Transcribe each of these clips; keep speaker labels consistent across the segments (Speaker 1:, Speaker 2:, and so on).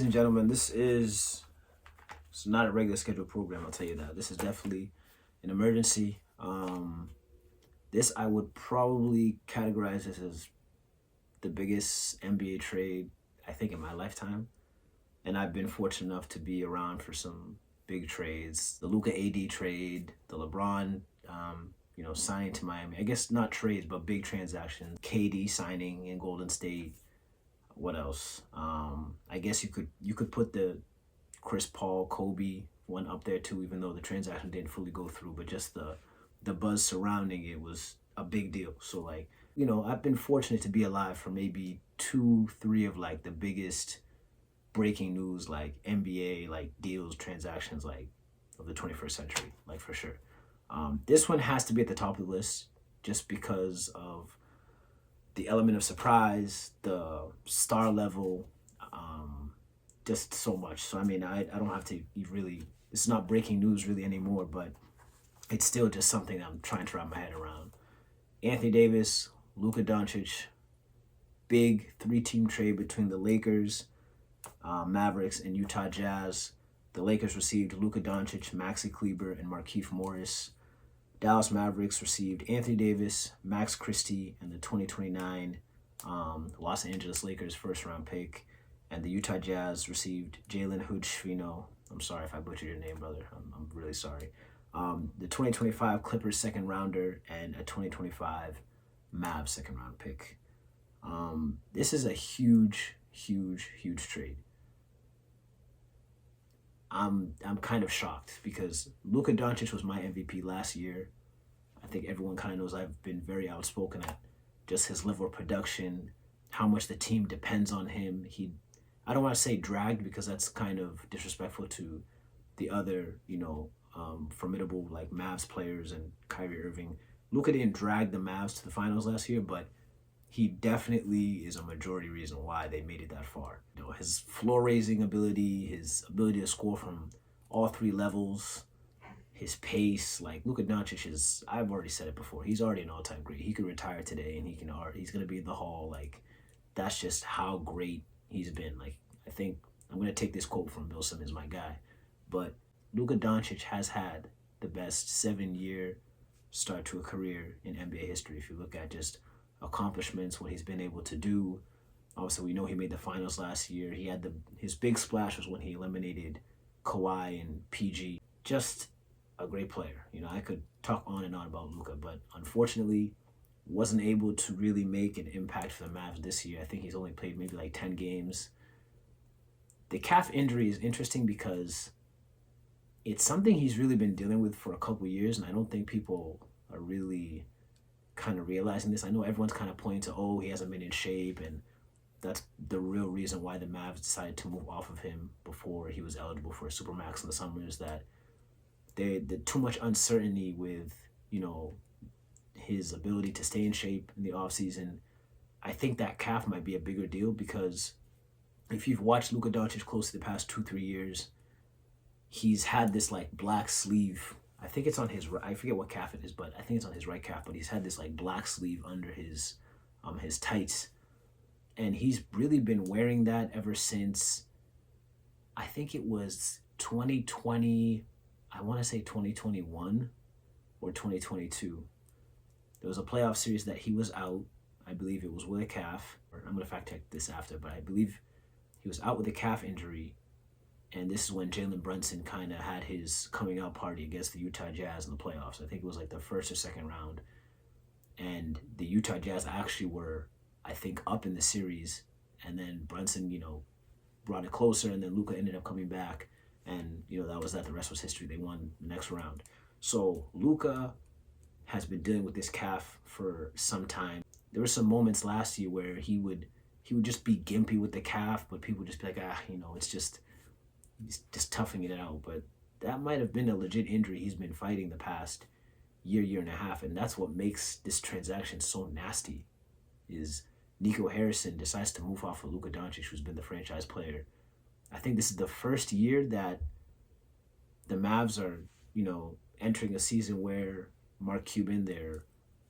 Speaker 1: Ladies and gentlemen, it's not a regular scheduled program, I'll tell you that. This is definitely an emergency. This I would probably categorize this as the biggest NBA trade, I think, in my lifetime. And I've been fortunate enough to be around for some big trades. The Luka AD trade, the LeBron, signing to Miami. I guess not trades, but big transactions. KD signing in Golden State. What else? I guess you could put the Chris Paul, Kobe one up there too, even though the transaction didn't fully go through, but just the buzz surrounding it was a big deal. So I've been fortunate to be alive for maybe 2-3 of the biggest breaking news NBA deals, transactions of the 21st century, for sure. This one has to be at the top of the list just because of the element of surprise, the star level, just so much. So I don't have to really, it's not breaking news really anymore, but it's still just something I'm trying to wrap my head around. Anthony Davis, Luka Doncic, big 3-team trade between the Lakers, Mavericks, and Utah Jazz. The Lakers received Luka Doncic, Maxi Kleber, and Markieff Morris. Dallas Mavericks received Anthony Davis, Max Christie, and the 2029 Los Angeles Lakers first-round pick. And the Utah Jazz received Jalen Hood-Schifino. I'm sorry if I butchered your name, brother. I'm really sorry. The 2025 Clippers second-rounder and a 2025 Mavs second-round pick. This is a huge, huge, huge trade. I'm kind of shocked because Luka Doncic was my MVP last year. I think everyone kind of knows I've been very outspoken at just his level of production, how much the team depends on him. I don't want to say dragged because that's kind of disrespectful to the other, formidable Mavs players and Kyrie Irving. Luka didn't drag the Mavs to the finals last year, but he definitely is a majority reason why they made it that far. His floor raising ability, his ability to score from all three levels, his pace. Luka Doncic is, I've already said it before, he's already an all-time great. He could retire today and he's gonna be in the Hall. That's just how great he's been. I think I'm gonna take this quote from Bill Simmons, my guy, but Luka Doncic has had the best 7-year start to a career in NBA history. If you look at just accomplishments, what he's been able to do. Obviously, we know he made the finals last year. He had his big splash was when he eliminated Kawhi and PG. Just a great player. I could talk on and on about Luka, but unfortunately, wasn't able to really make an impact for the Mavs this year. I think he's only played maybe 10 games. The calf injury is interesting because it's something he's really been dealing with for a couple years, and I don't think people are really kind of realizing this. I know everyone's kind of pointing to, he hasn't been in shape, and that's the real reason why the Mavs decided to move off of him before he was eligible for a Supermax in the summer, is that the too much uncertainty with, his ability to stay in shape in the offseason. I think that calf might be a bigger deal because if you've watched Luka Doncic closely the past 2-3 years, he's had this black sleeve. I think it's on his, I forget what calf it is, but I think it's on his right calf, but he's had this black sleeve under his tights. And he's really been wearing that ever since, I think it was 2020, I want to say 2021 or 2022. There was a playoff series that he was out. I believe it was with a calf. I'm going to fact check this after, but I believe he was out with a calf injury. And this is when Jalen Brunson kind of had his coming out party against the Utah Jazz in the playoffs. I think it was the first or second round. And the Utah Jazz actually were, I think, up in the series. And then Brunson, brought it closer. And then Luka ended up coming back. And, that was that. The rest was history. They won the next round. So Luka has been dealing with this calf for some time. There were some moments last year where he would just be gimpy with the calf, but people would just be it's just, he's just toughing it out. But that might have been a legit injury he's been fighting the past year and a half. And that's what makes this transaction so nasty, is Nico Harrison decides to move off of Luka Doncic, who's been the franchise player. I think this is the first year that the Mavs are, entering a season where Mark Cuban, their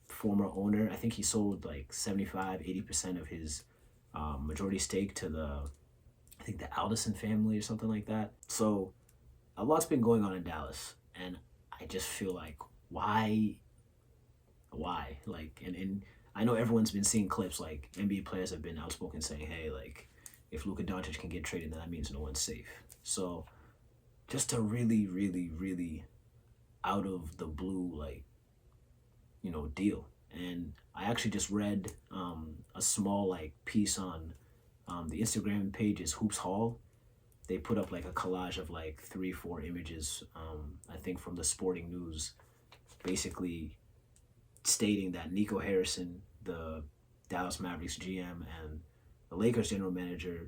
Speaker 1: former owner, I think he sold 75-80% of his majority stake to the I think the Alderson family or something like that. So a lot's been going on in Dallas, and I just feel like why? Like, and I know everyone's been seeing clips like NBA players have been outspoken saying, hey, like, if Luka Doncic can get traded, then that means no one's safe. So just a really, really, really out of the blue, like, deal. And I actually just read a small like piece on the Instagram page is Hoops Hall. They put up like a collage of like 3, 4 images, I think from the Sporting News, basically stating that Nico Harrison, the Dallas Mavericks GM, and the Lakers general manager,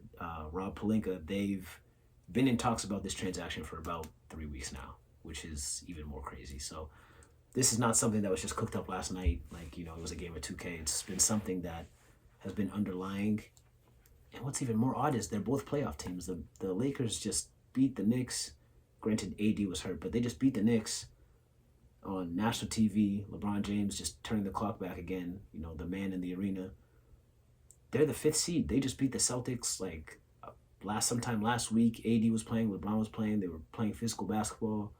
Speaker 1: Rob Pelinka, they've been in talks about this transaction for about 3 weeks now, which is even more crazy. So this is not something that was just cooked up last night, like, it was a game of 2K. It's been something that has been underlying. And what's even more odd is they're both playoff teams. The Lakers just beat the Knicks. Granted, AD was hurt, but they just beat the Knicks on national TV. LeBron James just turning the clock back again, the man in the arena. They're the 5th seed. They just beat the Celtics like sometime last week. AD was playing, LeBron was playing. They were playing physical basketball.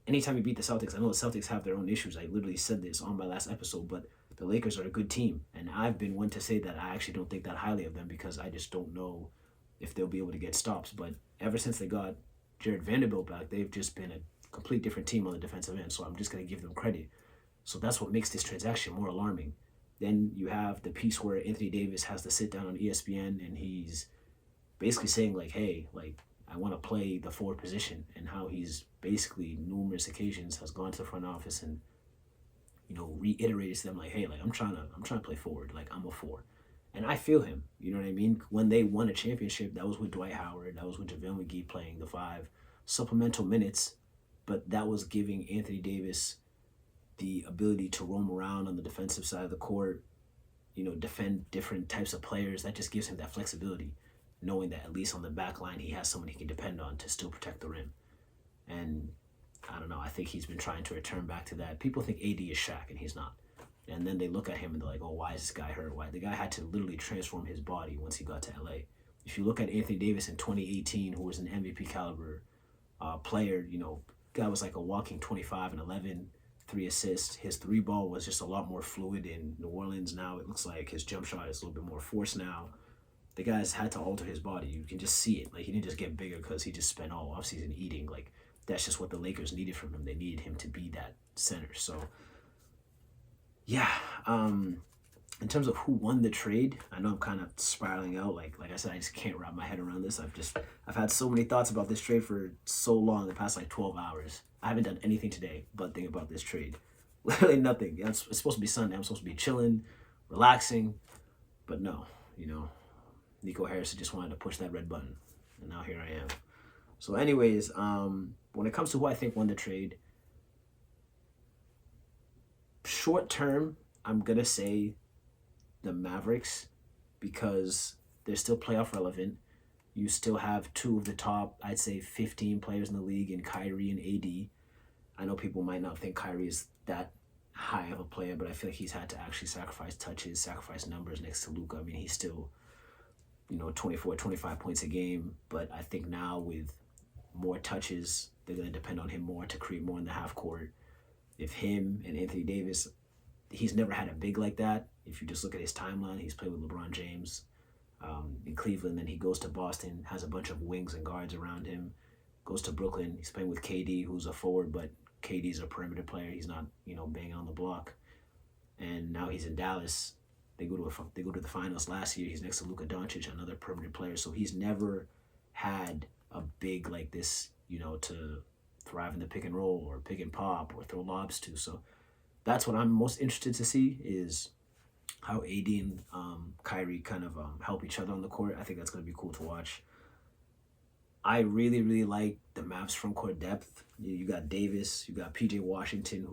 Speaker 1: Anytime you beat the Celtics, I know the Celtics have their own issues. I literally said this on my last episode, but the Lakers are a good team. And I've been one to say that I actually don't think that highly of them because I just don't know if they'll be able to get stops. But ever since they got Jared Vanderbilt back, they've just been a complete different team on the defensive end. So I'm just going to give them credit. So that's what makes this transaction more alarming. Then you have the piece where Anthony Davis has to sit down on ESPN and he's basically saying like, hey, like, I want to play the forward position, and how he's basically numerous occasions has gone to the front office and reiterated to them like, hey, like I'm trying to play forward, like I'm a 4. And I feel him, you know what I mean? When they won a championship, that was with Dwight Howard, that was with JaVale McGee playing the 5, supplemental minutes, but that was giving Anthony Davis the ability to roam around on the defensive side of the court, defend different types of players. That just gives him that flexibility, knowing that at least on the back line, he has someone he can depend on to still protect the rim. And I don't know, I think he's been trying to return back to that. People think AD is Shaq, and he's not. And then they look at him and they're like, oh, why is this guy hurt? Why? The guy had to literally transform his body once he got to LA. If you look at Anthony Davis in 2018, who was an MVP caliber player, guy was like a walking 25 and 11, 3 assists. His 3 ball was just a lot more fluid in New Orleans. Now it looks like his jump shot is a little bit more forced now. The guy's had to alter his body. You can just see it. Like, he didn't just get bigger because he just spent all offseason eating. Like, that's just what the Lakers needed from him. They needed him to be that center. So, yeah. In terms of who won the trade, I know I'm kind of spiraling out. Like I said, I just can't wrap my head around this. I've had so many thoughts about this trade for so long, the past like 12 hours. I haven't done anything today but think about this trade. Literally nothing. It's supposed to be Sunday. I'm supposed to be chilling, relaxing, but no, Nico Harrison just wanted to push that red button, and now here I am. So anyways, when it comes to who I think won the trade, short term, I'm going to say the Mavericks because they're still playoff relevant. You still have 2 of the top, I'd say, 15 players in the league in Kyrie and AD. I know people might not think Kyrie is that high of a player, but I feel like he's had to actually sacrifice touches, sacrifice numbers next to Luka. I mean, he's still 24, 25 points a game. But I think now with more touches, they're going to depend on him more to create more in the half court. If him and Anthony Davis, he's never had a big like that. If you just look at his timeline, he's played with LeBron James in Cleveland. Then he goes to Boston, has a bunch of wings and guards around him. Goes to Brooklyn, he's playing with KD, who's a forward, but KD's a perimeter player. He's not, banging on the block. And now he's in Dallas. They go to the finals last year. He's next to Luka Doncic, another perimeter player. So he's never had a big like this, to thrive in the pick and roll or pick and pop or throw lobs to. So that's what I'm most interested to see is how AD and Kyrie kind of help each other on the court. I think that's going to be cool to watch. I really, really like the Mavs front court depth. You got Davis, you got PJ Washington,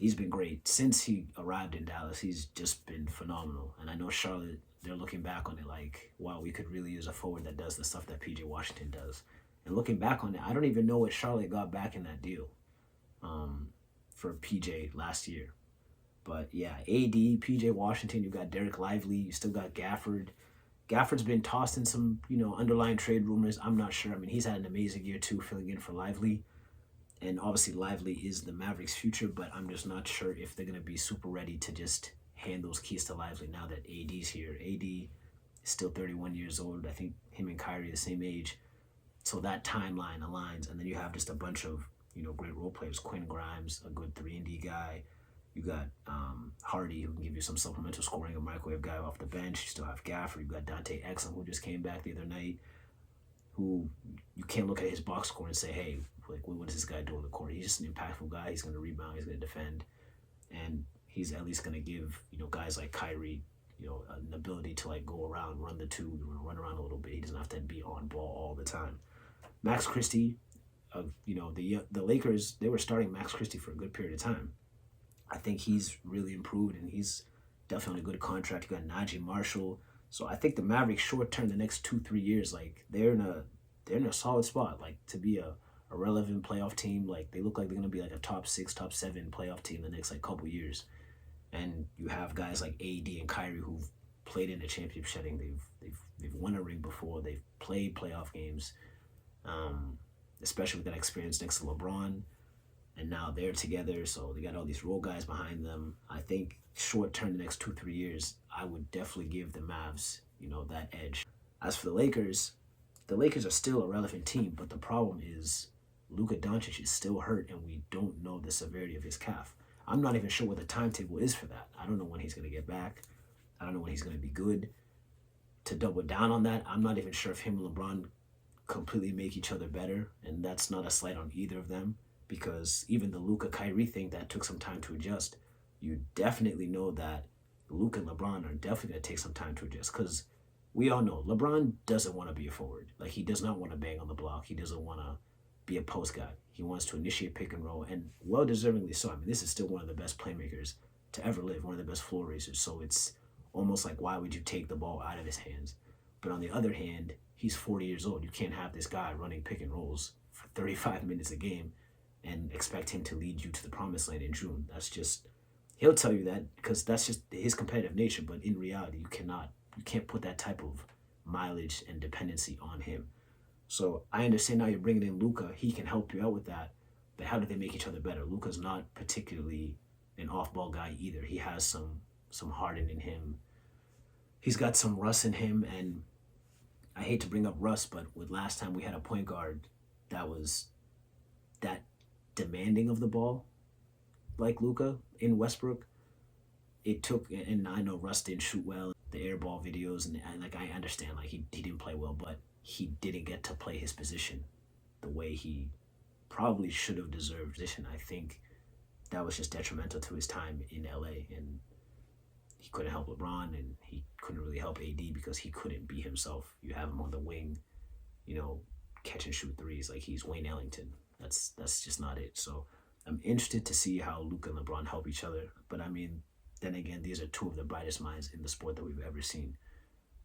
Speaker 1: he's been great. Since he arrived in Dallas, he's just been phenomenal. And I know Charlotte, they're looking back on it like, wow, we could really use a forward that does the stuff that PJ Washington does. And looking back on it, I don't even know what Charlotte got back in that deal for PJ last year. But yeah, AD, PJ Washington, you got Derek Lively, you still got Gafford, Gafford's been tossed in some, underlying trade rumors. I'm not sure. I mean, he's had an amazing year too, filling in for Lively. And obviously Lively is the Mavericks' future, but I'm just not sure if they're going to be super ready to just hand those keys to Lively now that AD's here. AD is still 31 years old. I think him and Kyrie are the same age. So that timeline aligns. And then you have just a bunch of, great role players. Quinn Grimes, a good 3-and-D guy. You got Hardy, who can give you some supplemental scoring, a microwave guy off the bench. You still have Gafford. You've got Dante Exum, who just came back the other night, who you can't look at his box score and say, hey, like, what does this guy do on the court? He's just an impactful guy. He's going to rebound. He's going to defend. And he's at least going to give, guys like Kyrie, an ability to, like, go around, run the two, run around a little bit. He doesn't have to be on ball all the time. Max Christie, the Lakers, they were starting Max Christie for a good period of time. I think he's really improved, and he's definitely a good contract. You got Najee Marshall. So I think the Mavericks short term, the next 2-3 years, like they're in a solid spot, like to be a relevant playoff team. Like they look like they're gonna be like a top 6, top 7 playoff team the next like couple years. And you have guys like AD and Kyrie who've played in a championship setting. They've won a ring before. They've played playoff games, especially with that experience next to LeBron. And now they're together, so they got all these role guys behind them. I think short term, the next 2-3 years, I would definitely give the Mavs, that edge. As for the Lakers are still a relevant team, but the problem is Luka Doncic is still hurt, and we don't know the severity of his calf. I'm not even sure what the timetable is for that. I don't know when he's going to get back. I don't know when he's going to be good. To double down on that, I'm not even sure if him and LeBron completely make each other better, and that's not a slight on either of them. Because even the Luka Kyrie thing that took some time to adjust, you definitely know that Luka and LeBron are definitely going to take some time to adjust. Because we all know LeBron doesn't want to be a forward. Like, he does not want to bang on the block. He doesn't want to be a post guy. He wants to initiate pick and roll, and well-deservingly so. I mean, this is still one of the best playmakers to ever live, one of the best floor racers. So it's almost like, why would you take the ball out of his hands? But on the other hand, he's 40 years old. You can't have this guy running pick and rolls for 35 minutes a game and expect him to lead you to the promised land in June. That's just, he'll tell you that because that's just his competitive nature. But in reality, you can't put that type of mileage and dependency on him. So I understand now you're bringing in Luka. He can help you out with that. But how do they make each other better? Luka's not particularly an off-ball guy either. He has some harden in him. He's got some rust in him. And I hate to bring up rust, but with last time we had a point guard that was that demanding of the ball, like Luka in Westbrook, it took, and I know Russ didn't shoot well, the air ball videos, and like I understand, like he didn't play well, but he didn't get to play his position the way he probably should have deserved position. I think that was just detrimental to his time in LA, and he couldn't help LeBron, and he couldn't really help AD because he couldn't be himself. You have him on the wing, catch and shoot threes like he's Wayne Ellington. That's just not it. So I'm interested to see how Luka and LeBron help each other. But I mean, then again, these are two of the brightest minds in the sport that we've ever seen.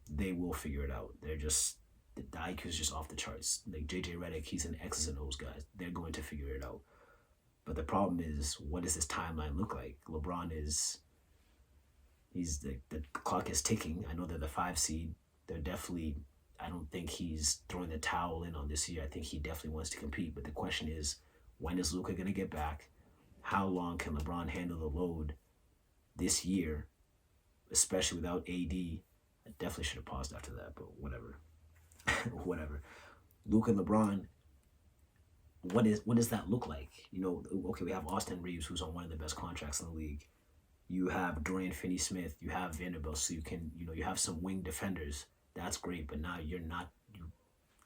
Speaker 1: They will figure it out. They're just, the IQ is just off the charts. Like JJ Redick, he's an X's and O's guy. They're going to figure it out. But the problem is, what does this timeline look like? LeBron the clock is ticking. I know they're the 5 seed. They're definitely, I don't think he's throwing the towel in on this year. I think he definitely wants to compete. But the question is, when is Luka going to get back? How long can LeBron handle the load this year, especially without AD? I definitely should have paused after that, but whatever. Whatever. Luka and LeBron, what does that look like? Okay, we have Austin Reeves, who's on one of the best contracts in the league. You have Dorian Finney-Smith. You have Vanderbilt, so you can, you have some wing defenders. That's great, but now you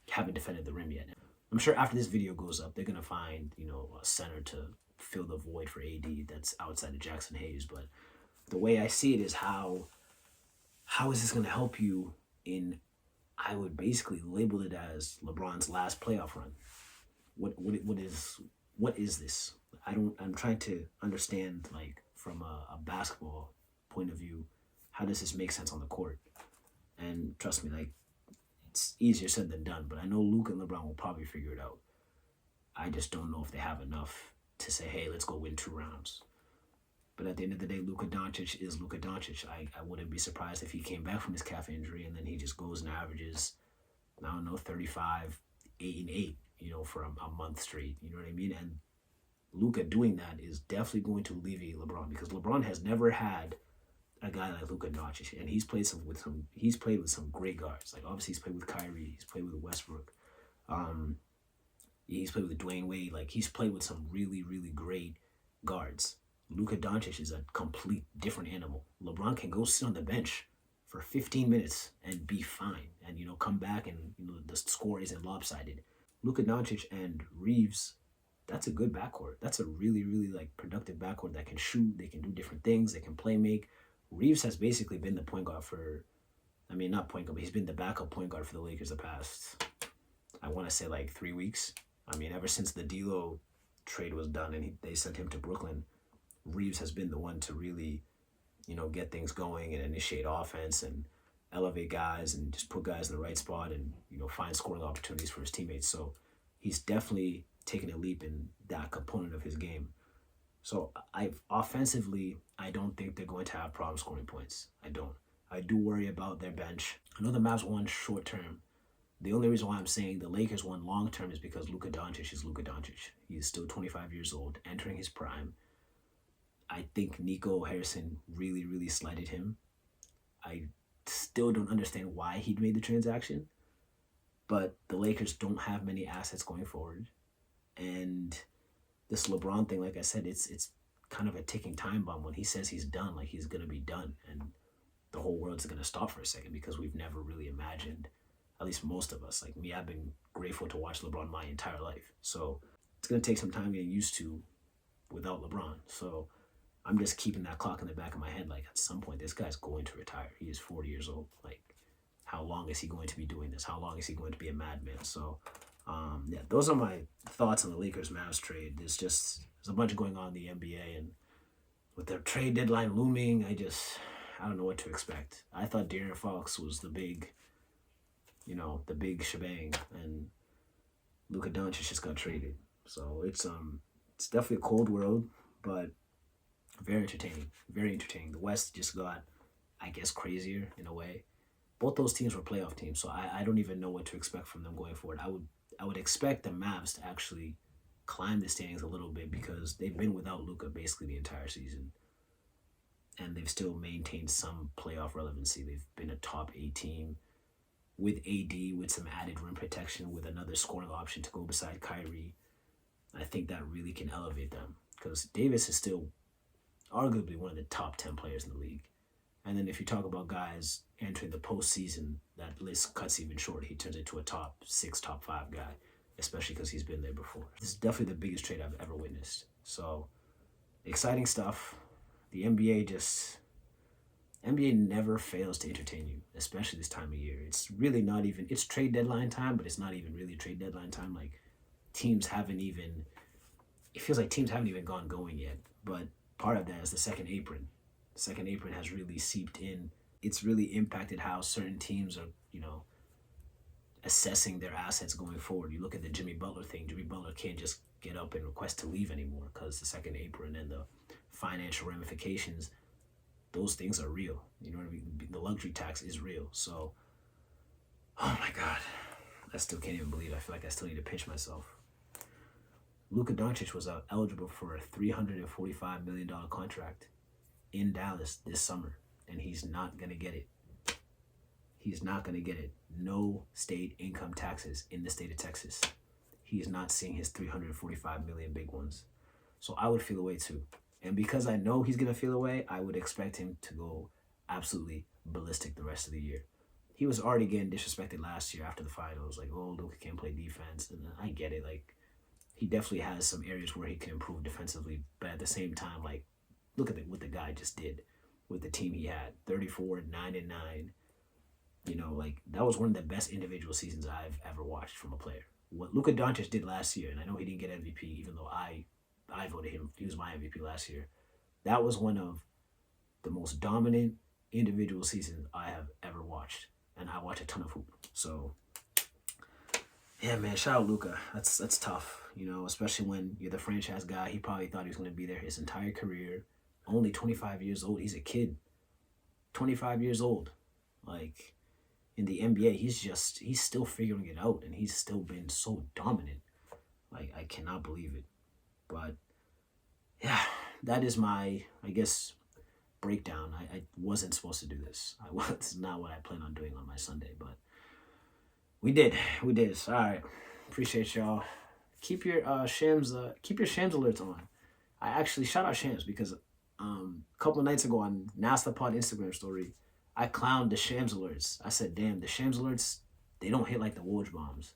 Speaker 1: haven't defended the rim yet. I'm sure after this video goes up, they're going to find, a center to fill the void for AD that's outside of Jackson Hayes. But the way I see it is how is this going to help you in, I would basically label it as LeBron's last playoff run. What is this? I'm trying to understand, like, from a basketball point of view, how does this make sense on the court? And trust me, like, it's easier said than done, but I know Luka and LeBron will probably figure it out. I just don't know if they have enough to say, hey, let's go win 2 rounds. But at the end of the day, Luka Doncic is Luka Doncic. I wouldn't be surprised if he came back from his calf injury and then he just goes and averages, I don't know, 35, 8 and 8, for a month straight. You know what I mean? And Luka doing that is definitely going to alleviate LeBron, because LeBron has never had a guy like Luka Doncic, and he's played with some great guards. Like, obviously he's played with Kyrie, he's played with Westbrook, he's played with Dwayne Wade. Like, he's played with some really, really great guards. Luka Doncic is a complete different animal. LeBron can go sit on the bench for 15 minutes and be fine, and come back and the score isn't lopsided. Luka Doncic and Reeves, that's a good backcourt. That's a really, really productive backcourt that can shoot, they can do different things, they can play make. Reeves has basically been the point guard not point guard, but he's been the backup point guard for the Lakers the past, I want to say 3 weeks. Ever since the D'Lo trade was done and they sent him to Brooklyn, Reeves has been the one to really, get things going and initiate offense and elevate guys and just put guys in the right spot and, find scoring opportunities for his teammates. So he's definitely taken a leap in that component of his game. So offensively, I don't think they're going to have problems scoring points. I don't. I do worry about their bench. I know the Mavs won short term. The only reason why I'm saying the Lakers won long term is because Luka Doncic is Luka Doncic. He's still 25 years old, entering his prime. I think Nico Harrison really, really slighted him. I still don't understand why he made the transaction, but the Lakers don't have many assets going forward. And this LeBron thing, like I said, it's kind of a ticking time bomb. When he says he's done, he's going to be done. And the whole world's going to stop for a second, because we've never really imagined, at least most of us, like me, I've been grateful to watch LeBron my entire life. So it's going to take some time getting used to without LeBron. So I'm just keeping that clock in the back of my head. At some point, this guy's going to retire. He is 40 years old. How long is he going to be doing this? How long is he going to be a madman? So, those are my thoughts on the Lakers-Mavs trade. There's a bunch going on in the NBA, and with their trade deadline looming, I don't know what to expect. I thought De'Aaron Fox was the big shebang, and Luka Doncic just got traded. So it's definitely a cold world, but very entertaining. Very entertaining. The West just got, I guess, crazier in a way. Both those teams were playoff teams, so I don't even know what to expect from them going forward. I would expect the Mavs to actually climb the standings a little bit, because they've been without Luka basically the entire season, and they've still maintained some playoff relevancy. They've been a top 8 team with AD, with some added rim protection, with another scoring option to go beside Kyrie. I think that really can elevate them, because Davis is still arguably one of the top 10 players in the league. And then if you talk about guys entering the postseason, that list cuts even short. He turns into a top 6, top 5 guy, especially because he's been there before. This is definitely the biggest trade I've ever witnessed. So, exciting stuff. The NBA never fails to entertain you, especially this time of year. It's really not even, it's trade deadline time, but it's not even really trade deadline time. It feels like teams haven't even gone going yet. But part of that is the second apron. The second apron has really seeped in. It's really impacted how certain teams are, assessing their assets going forward. You look at the Jimmy Butler thing. Jimmy Butler can't just get up and request to leave anymore, because the second apron and the financial ramifications, those things are real. You know what I mean? The luxury tax is real. So, oh my God. I still can't even believe it. I feel like I still need to pinch myself. Luka Doncic was eligible for a $345 million contract in Dallas this summer, and he's not going to get it. He's not going to get it. No state income taxes in the state of Texas. He's not seeing his $345 million big ones. So I would feel away too. And because I know he's going to feel away, I would expect him to go absolutely ballistic the rest of the year. He was already getting disrespected last year after the finals. Luka can't play defense. And I get it. He definitely has some areas where he can improve defensively. But at the same time, look at what the guy just did with the team he had. 34, 9-9. That was one of the best individual seasons I've ever watched from a player. What Luka Doncic did last year, and I know he didn't get MVP, even though I voted him. He was my MVP last year. That was one of the most dominant individual seasons I have ever watched. And I watch a ton of hoop. So, yeah, man, shout out Luka. That's tough, especially when you're the franchise guy. He probably thought he was going to be there his entire career. only 25 years old. He's a kid. 25 years old. Like, in the NBA, he's still figuring it out, and he's still been so dominant. Like, I cannot believe it. But yeah, that is my, I guess, breakdown. I wasn't supposed to do this. It's not what I plan on doing on my Sunday, but we did. We did. All right. Appreciate y'all. Keep your Shams alerts on. I actually shout out Shams because a couple of nights ago on nassthepod Instagram story, I clowned the Shams alerts. I said, damn, the Shams alerts, they don't hit like the Woj bombs.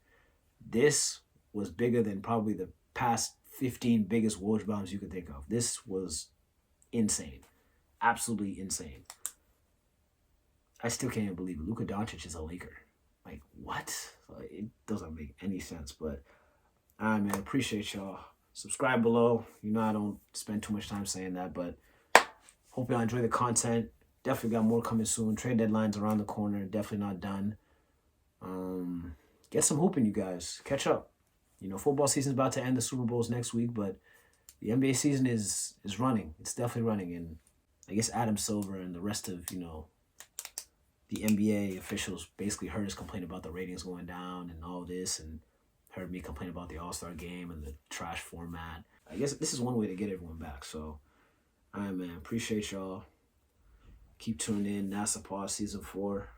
Speaker 1: This was bigger than probably the past 15 biggest Woj bombs you could think of. This was insane. Absolutely insane. I still can't even believe it. Luka Doncic is a Laker. Like, what? Like, it doesn't make any sense. But, all right, man. Appreciate y'all. Subscribe below. You know I don't spend too much time saying that, but hope y'all enjoy the content. Definitely got more coming soon. Trade deadline's around the corner. Definitely not done. Get some hooping, you guys. Catch up. You know, football season's about to end. The Super Bowl's next week, but the NBA season is running. It's definitely running. And I guess Adam Silver and the rest of, you know, the NBA officials basically heard us complain about the ratings going down and all this, and heard me complain about the All-Star game and the trash format. I guess this is one way to get everyone back. So, all right, man. Appreciate y'all. Keep tuning in. Nasser Pod Season 4.